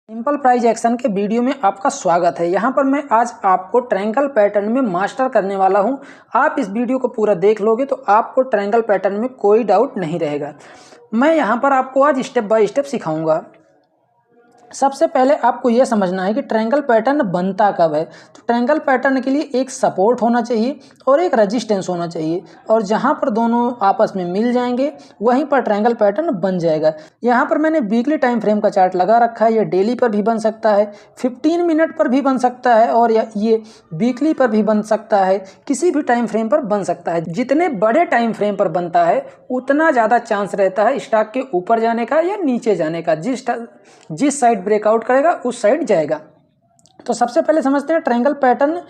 Simple price action के video में आपका स्वागत है। यहाँ पर मैं आज आपको ट्रायंगल पैटर्न में मास्टर करने वाला हूँ। आप इस वीडियो को पूरा देख लोगे तो आपको ट्रायंगल पैटर्न में कोई डाउट नहीं रहेगा। मैं यहाँ पर आपको आज स्टेप बाय स्टेप सिखाऊंगा। सबसे पहले आपको यह समझना है कि ट्रायंगल पैटर्न बनता कब है। तो ट्रायंगल पैटर्न के लिए एक सपोर्ट होना चाहिए और एक रेजिस्टेंस होना चाहिए, और जहां पर दोनों आपस में मिल जाएंगे वहीं पर ट्रायंगल पैटर्न बन जाएगा। यहां पर मैंने वीकली टाइम फ्रेम का चार्ट लगा रखा है। ये डेली पर भी बन सकता है, 15 मिनट पर भी बन सकता है, और ये वीकली पर भी बन सकता है, किसी भी टाइम फ्रेम पर बन सकता है। जितने बड़े टाइम फ्रेम पर बनता है उतना ज़्यादा चांस रहता है स्टॉक के ऊपर जाने का या नीचे जाने का। जिस साइड ब्रेकआउट करेगा उस साइड जाएगा। तो सबसे पहले समझते हैं ट्रायंगल पैटर्न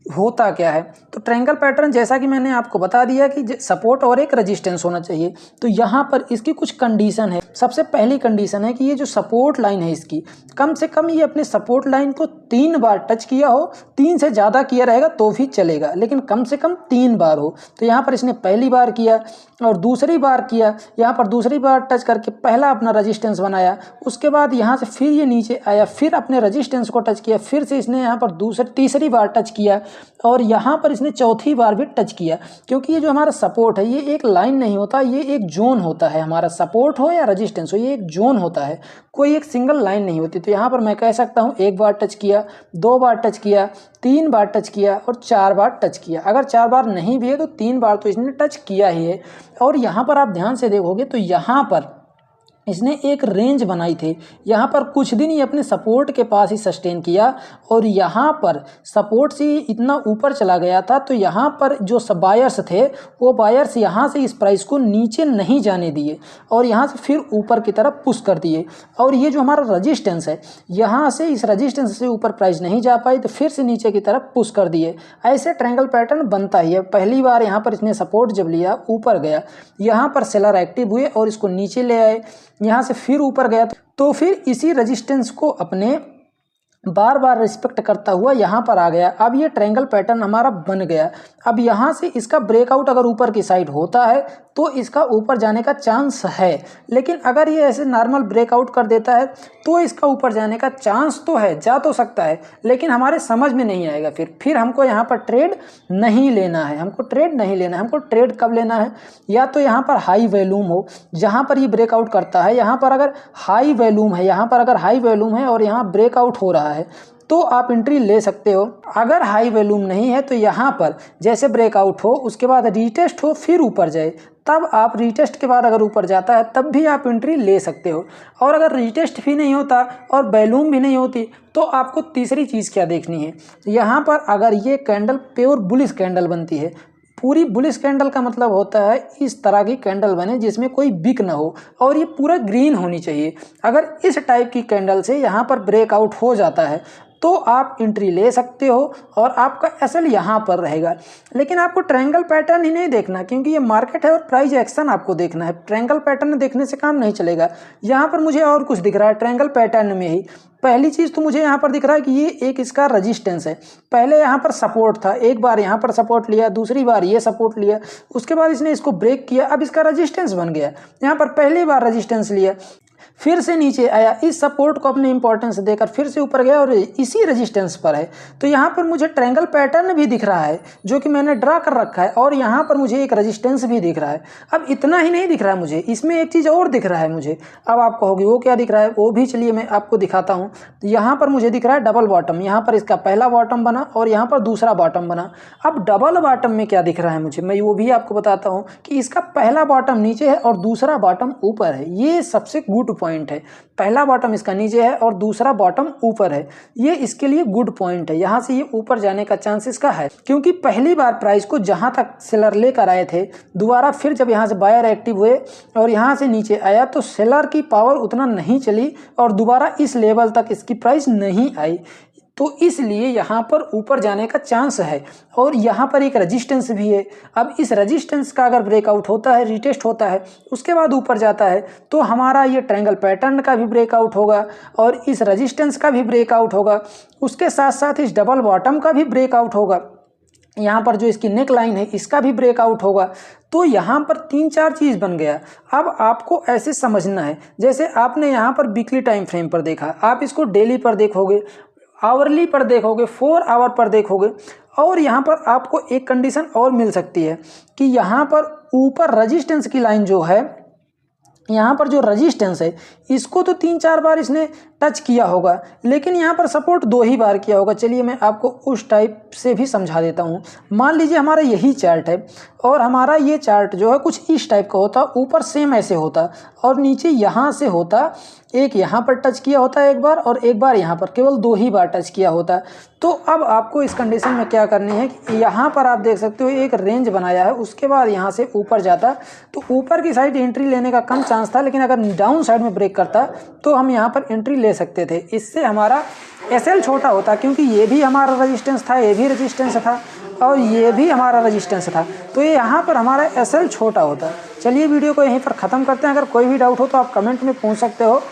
होता क्या है। तो ट्रायंगल पैटर्न जैसा कि मैंने आपको बता दिया कि सपोर्ट और एक रेजिस्टेंस होना चाहिए। तो यहाँ पर इसकी कुछ कंडीशन है। सबसे पहली कंडीशन है कि ये जो सपोर्ट लाइन है इसकी कम से कम ये अपने सपोर्ट लाइन को 3 बार टच किया हो। 3 से ज़्यादा किया रहेगा तो भी चलेगा, लेकिन कम से कम 3 बार हो। तो यहाँ पर इसने पहली बार किया और दूसरी बार किया। यहाँ पर दूसरी बार टच करके पहला अपना रेजिस्टेंस बनाया, उसके बाद यहाँ से फिर ये नीचे आया, फिर अपने रेजिस्टेंस को टच किया, फिर से इसने यहाँ पर तीसरी बार टच किया, और यहाँ पर इसने चौथी बार भी टच किया। क्योंकि ये जो हमारा सपोर्ट है ये एक लाइन नहीं होता, ये एक जोन होता है। हमारा सपोर्ट हो या रेजिस्टेंस हो, ये एक जोन होता है, कोई एक सिंगल लाइन नहीं होती। तो यहाँ पर मैं कह सकता हूँ 1 बार टच किया, 2 बार टच किया, 3 बार टच किया और 4 बार टच किया। अगर 4 बार नहीं भी है तो 3 बार तो इसने टच किया ही है। और यहाँ पर आप ध्यान से देखोगे तो यहाँ पर इसने एक रेंज बनाई थी। यहाँ पर कुछ दिन ये अपने सपोर्ट के पास ही सस्टेन किया, और यहाँ पर सपोर्ट से इतना ऊपर चला गया था। तो यहाँ पर जो बायर्स थे वो बायर्स यहाँ से इस प्राइस को नीचे नहीं जाने दिए और यहाँ से फिर ऊपर की तरफ पुश कर दिए। और ये जो हमारा रजिस्टेंस है, यहाँ से इस रजिस्टेंस से ऊपर प्राइस नहीं जा पाई तो फिर से नीचे की तरफ पुश कर दिए। ऐसे ट्रायंगल पैटर्न बनता ही है। पहली बार यहाँ पर इसने सपोर्ट जब लिया, ऊपर गया, यहाँ पर सेलर एक्टिव हुए और इसको नीचे ले आए, यहाँ से फिर ऊपर गया, तो फिर इसी रेजिस्टेंस को अपने बार बार रिस्पेक्ट करता हुआ यहाँ पर आ गया। अब ये ट्रायंगल पैटर्न हमारा बन गया। अब यहाँ से इसका ब्रेकआउट अगर ऊपर की साइड होता है तो इसका ऊपर जाने का चांस है, लेकिन अगर ये ऐसे नॉर्मल ब्रेकआउट कर देता है तो इसका ऊपर जाने का चांस तो है, जा तो सकता है, लेकिन हमारे समझ में नहीं आएगा। फिर हमको यहाँ पर ट्रेड नहीं लेना है। हमको ट्रेड नहीं लेना है। हमको ट्रेड कब लेना है? या तो यहाँ पर हाई वॉल्यूम हो, जहाँ पर ये ब्रेकआउट करता है, यहाँ पर अगर हाई वॉल्यूम है, यहाँ पर अगर हाई वॉल्यूम है और यहाँ ब्रेकआउट हो रहा है तो आप एंट्री ले सकते हो। अगर हाई वॉल्यूम नहीं है तो यहाँ पर जैसे ब्रेकआउट हो, उसके बाद रीटेस्ट हो, फिर ऊपर जाए, तब आप रीटेस्ट के बाद अगर ऊपर जाता है तब भी आप एंट्री ले सकते हो। और अगर रीटेस्ट भी नहीं होता और वॉल्यूम भी नहीं होती तो आपको तीसरी चीज़ क्या देखनी है। यहाँ पर अगर ये कैंडल प्योर बुलिश कैंडल बनती है, पूरी बुलिश कैंडल का मतलब होता है इस तरह की कैंडल बने जिसमें कोई बिक ना हो और ये पूरा ग्रीन होनी चाहिए। अगर इस टाइप की कैंडल से यहाँ पर ब्रेकआउट हो जाता है तो आप एंट्री ले सकते हो और आपका एसएल यहाँ पर रहेगा। लेकिन आपको ट्रायंगल पैटर्न ही नहीं देखना, क्योंकि ये मार्केट है और प्राइस एक्शन आपको देखना है। ट्रायंगल पैटर्न देखने से काम नहीं चलेगा। यहाँ पर मुझे और कुछ दिख रहा है ट्रायंगल पैटर्न में ही। पहली चीज़ तो मुझे यहाँ पर दिख रहा है कि ये एक इसका रेजिस्टेंस है। पहले यहाँ पर सपोर्ट था, एक बार यहाँ पर सपोर्ट लिया, दूसरी बार ये सपोर्ट लिया, उसके बाद इसने इसको ब्रेक किया, अब इसका रेजिस्टेंस बन गया। यहाँ पर पहली बार रेजिस्टेंस लिया, फिर से नीचे आया, इस सपोर्ट को अपने इंपॉर्टेंस देकर फिर से ऊपर गया और इसी रेजिस्टेंस पर है। तो यहाँ पर मुझे ट्रायंगल पैटर्न भी दिख रहा है जो कि मैंने ड्रा कर रखा है, और यहाँ पर मुझे एक रेजिस्टेंस भी दिख रहा है। अब इतना ही नहीं दिख रहा है मुझे, इसमें एक चीज़ और दिख रहा है मुझे। अब आप कहोगे वो क्या दिख रहा है, वो भी चलिए मैं आपको दिखाता हूँ। तो यहाँ पर मुझे दिख रहा है डबल बॉटम। यहाँ पर इसका पहला बॉटम बना और यहाँ पर दूसरा बॉटम बना। अब डबल बॉटम में क्या दिख रहा है मुझे, मैं वो भी आपको बताता हूँ कि इसका पहला बॉटम नीचे है और दूसरा बॉटम ऊपर है। ये सबसे गुड पॉइंट है। पहला बॉटम इसका नीचे है और दूसरा बॉटम ऊपर है, ये इसके लिए गुड पॉइंट है। यहाँ से ये ऊपर जाने का चांस इसका है, क्योंकि पहली बार प्राइस को जहाँ तक सेलर लेकर आए थे, दोबारा फिर जब यहाँ से बायर एक्टिव हुए और यहाँ से नीचे आया तो सेलर की पावर उतना नहीं चली और दोबारा इस लेवल तक इसकी प्राइस नहीं आई। तो इसलिए यहाँ पर ऊपर जाने का चांस है, और यहाँ पर एक रेजिस्टेंस भी है। अब इस रेजिस्टेंस का अगर ब्रेकआउट होता है, रीटेस्ट होता है, उसके बाद ऊपर जाता है तो हमारा ये ट्रायंगल पैटर्न का भी ब्रेकआउट होगा और इस रेजिस्टेंस का भी ब्रेकआउट होगा, उसके साथ साथ इस डबल बॉटम का भी ब्रेकआउट होगा। यहाँ पर जो इसकी नेक लाइन है इसका भी ब्रेकआउट होगा। तो यहाँ पर 3-4 चीज़ बन गया। अब आपको ऐसे समझना है, जैसे आपने यहाँ पर वीकली टाइम फ्रेम पर देखा, आप इसको डेली पर देखोगे, आवरली पर देखोगे, 4 आवर पर देखोगे। और यहाँ पर आपको एक कंडीशन और मिल सकती है कि यहाँ पर ऊपर रजिस्टेंस की लाइन जो है, यहाँ पर जो रजिस्टेंस है इसको तो 3-4 बार इसने टच किया होगा, लेकिन यहाँ पर सपोर्ट 2 ही बार किया होगा। चलिए मैं आपको उस टाइप से भी समझा देता हूँ। मान लीजिए हमारा यही चार्ट है और हमारा ये चार्ट जो है कुछ इस टाइप का होता, ऊपर सेम ऐसे होता और नीचे यहाँ से होता, एक यहाँ पर टच किया होता है एक बार और एक बार यहाँ पर, केवल 2 ही बार टच किया होता। तो अब आपको इस कंडीशन में क्या करनी है कि यहाँ पर आप देख सकते हो एक रेंज बनाया है, उसके बाद यहाँ से ऊपर जाता, तो ऊपर की साइड एंट्री लेने का कम चांस था, लेकिन अगर डाउन साइड में ब्रेक करता तो हम यहाँ पर एंट्री ले सकते थे। इससे हमारा एसएल छोटा होता, क्योंकि ये भी हमारा रजिस्टेंस था, ये भी रजिस्टेंस था और ये भी हमारा रजिस्टेंस था, तो ये यहाँ पर हमारा एसएल छोटा होता। चलिए वीडियो को यहीं पर ख़त्म करते हैं। अगर कोई भी डाउट हो तो आप कमेंट में पूछ सकते हो।